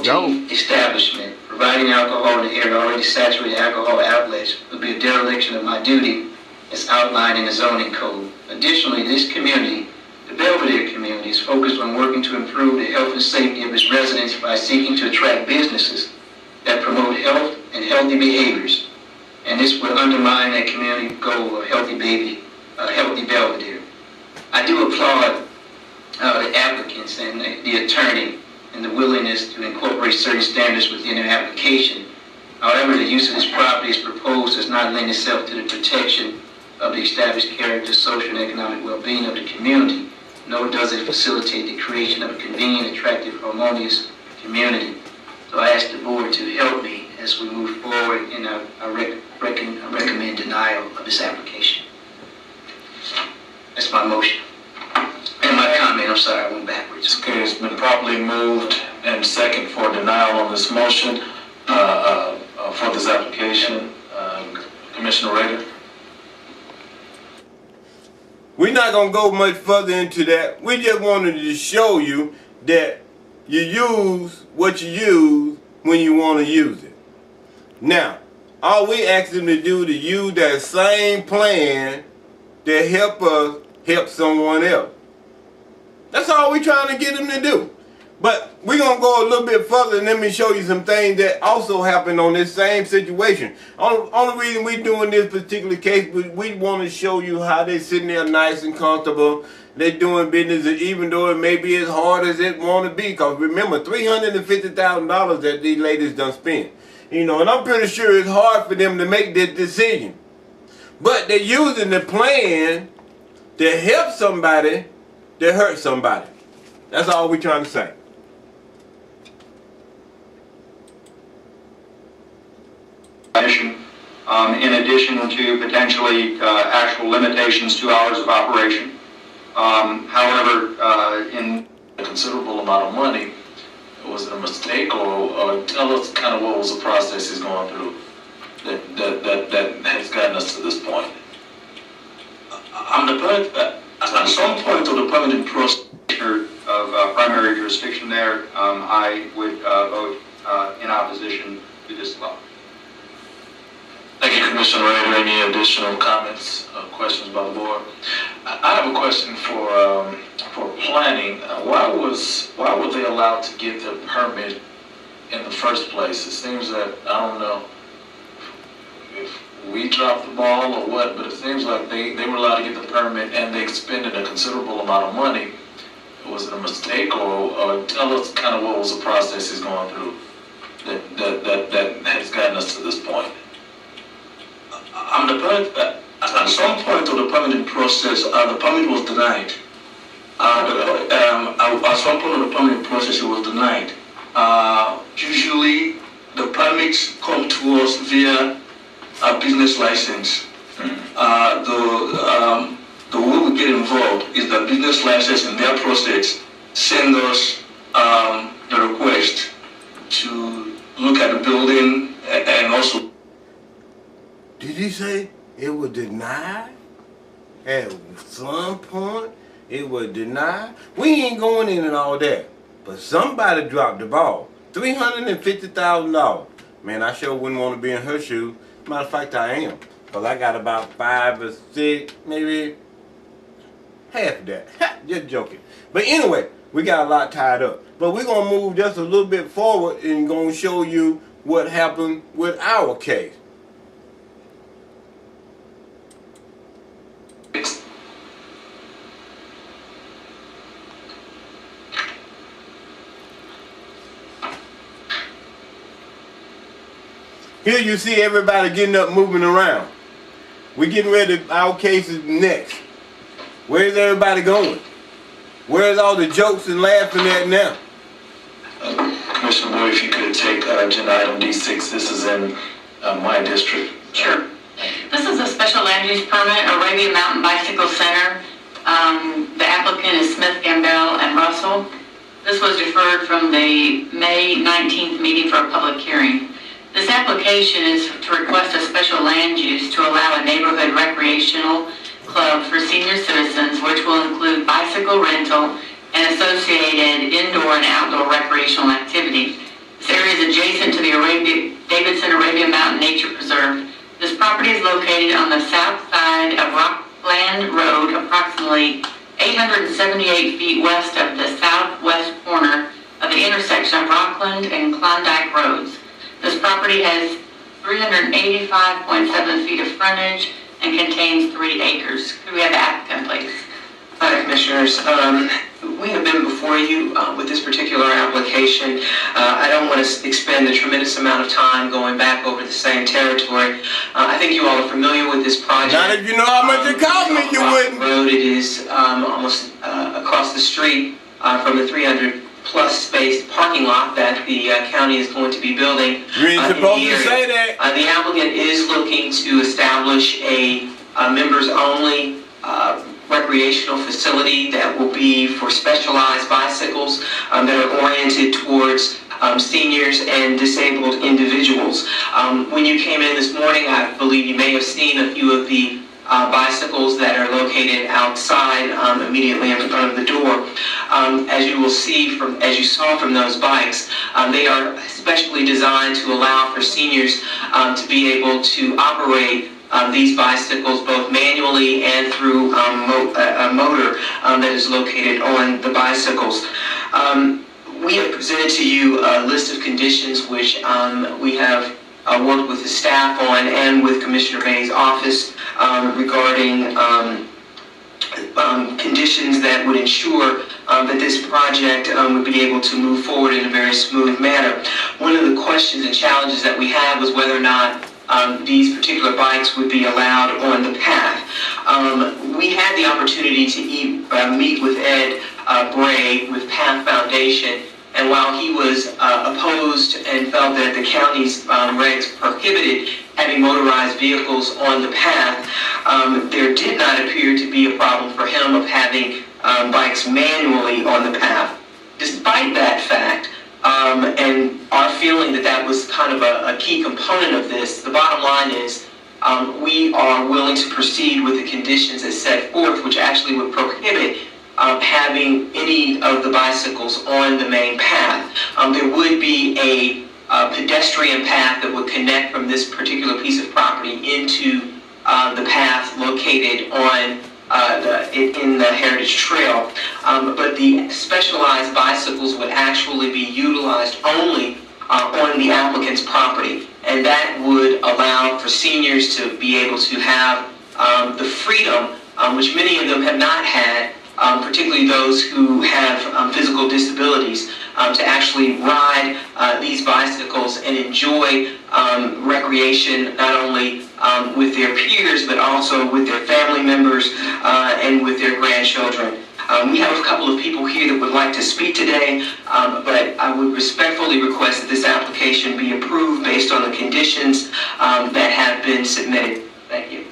14, establishment. Providing alcohol in the area already saturated alcohol outlets would be a dereliction of my duty as outlined in the zoning code. Additionally, this community, the Belvedere community, is focused on working to improve the health and safety of its residents by seeking to attract businesses that promote health and healthy behaviors. And this will undermine that community goal of healthy Belvedere. I do applaud the applicants and the attorney and the willingness to incorporate certain standards within their application. However, the use of this property as proposed does not lend itself to the protection of the established character, social, and economic well-being of the community, nor does it facilitate the creation of a convenient, attractive, harmonious community. So I ask the board to help me as we move forward, and I recommend denial of this application. That's my motion. And my comment, I'm sorry, I went backwards. Okay, it's been properly moved and second for denial on this motion for this application. Commissioner Rader? We're not going to go much further into that. We just wanted to show you that you use what you use when you want to use it. Now, all we ask them to do to use that same plan to help us help someone else. That's all we're trying to get them to do. But we're going to go a little bit further and let me show you some things that also happened on this same situation. Only reason we're doing this particular case, we want to show you how they're sitting there nice and comfortable. They're doing business even though it may be as hard as it want to be. Because remember, $350,000 that these ladies done spent. You know, and I'm pretty sure it's hard for them to make this decision. But they're using the plan to help somebody that hurt somebody. That's all we're trying to say. In addition to potentially actual limitations to hours of operation. However, in a considerable amount of money, was it a mistake, or tell us kind of what was the process he's going through that has gotten us to this point? At some point of the permitting process of primary jurisdiction there, I would vote in opposition to this law. Thank you, Commissioner Rader. Any additional comments or questions by the board? I have a question for planning. Why were they allowed to get the permit in the first place? It seems that, I don't know if we dropped the ball or what, but it seems like they were allowed to get the permit and they expended a considerable amount of money. Was it a mistake, or tell us kind of what was the process he's going through that has gotten us to this point? At some point of the permitting process, the permit was denied. At some point of the permitting process, it was denied. Usually, the permits come to us via a business license. The way we get involved is the business license in their process send us the request to look at the building and also. Did he say it was denied? At some point, it was denied? We ain't going in and all that. But somebody dropped the ball. $350,000. Man, I sure wouldn't want to be in her shoes. Matter of fact, I am. Because I got about 5 or 6, maybe half of that. Just joking. But anyway, we got a lot tied up. But we're going to move just a little bit forward and going to show you what happened with our case. Here you see everybody getting up, moving around. We're getting ready, our case is next. Where's everybody going? Where's all the jokes and laughing at now? Commissioner Boyd, if you could take agenda item D6, this is in my district. Sure. This is a special land use permit, Arabia Mountain Bicycle Center. The applicant is Smith, Gambell, and Russell. This was deferred from the May 19th meeting for a public hearing. This application is to request a special land use to allow a neighborhood recreational club for senior citizens, which will include bicycle rental and associated indoor and outdoor recreational activity. located on the south side of Rockland Road, approximately 878 feet west of the southwest corner of the intersection of Rockland and Klondike Roads. This property has 385.7 feet of frontage and contains 3 acres. Could we have the applicant, please? Hi, Commissioners. We have been before you with this particular application. I don't want to expend a tremendous amount of time going back over the same territory. I think you all are familiar with this project. Not if you know how much it cost me, you wouldn't. Road, it is almost across the street from the 300-plus space parking lot that the county is going to be building. You ain't supposed to say that. The applicant is looking to establish a members-only recreational facility that will be for specialized bicycles that are oriented towards seniors and disabled individuals. When you came in this morning, I believe you may have seen a few of the bicycles that are located outside immediately in front of the door. As you will see as you saw from those bikes, they are specially designed to allow for seniors to be able to operate these bicycles both manually and through a motor that is located on the bicycles. We have presented to you a list of conditions which we have worked with the staff on and with Commissioner Bay's office regarding conditions that would ensure that this project would be able to move forward in a very smooth manner. One of the questions and challenges that we had was whether or not these particular bikes would be allowed on the path. We had the opportunity to meet with Ed Bray with Path Foundation, and while he was opposed and felt that the county's regs prohibited having motorized vehicles on the path, there did not appear to be a problem for him of having bikes manually on the path. Despite that fact, and our feeling that that was kind of a key component of this, the bottom line is we are willing to proceed with the conditions as set forth, which actually would prohibit having any of the bicycles on the main path. There would be a pedestrian path that would connect from this particular piece of property into the path located on in the Heritage Trail, but the specialized bicycles would actually be utilized only on the applicant's property, and that would allow for seniors to be able to have the freedom, which many of them have not had, particularly those who have physical disabilities, to actually ride these bicycles and enjoy recreation not only with their peers but also with their family members and with their grandchildren. We have a couple of people here that would like to speak today, but I would respectfully request that this application be approved based on the conditions that have been submitted. Thank you.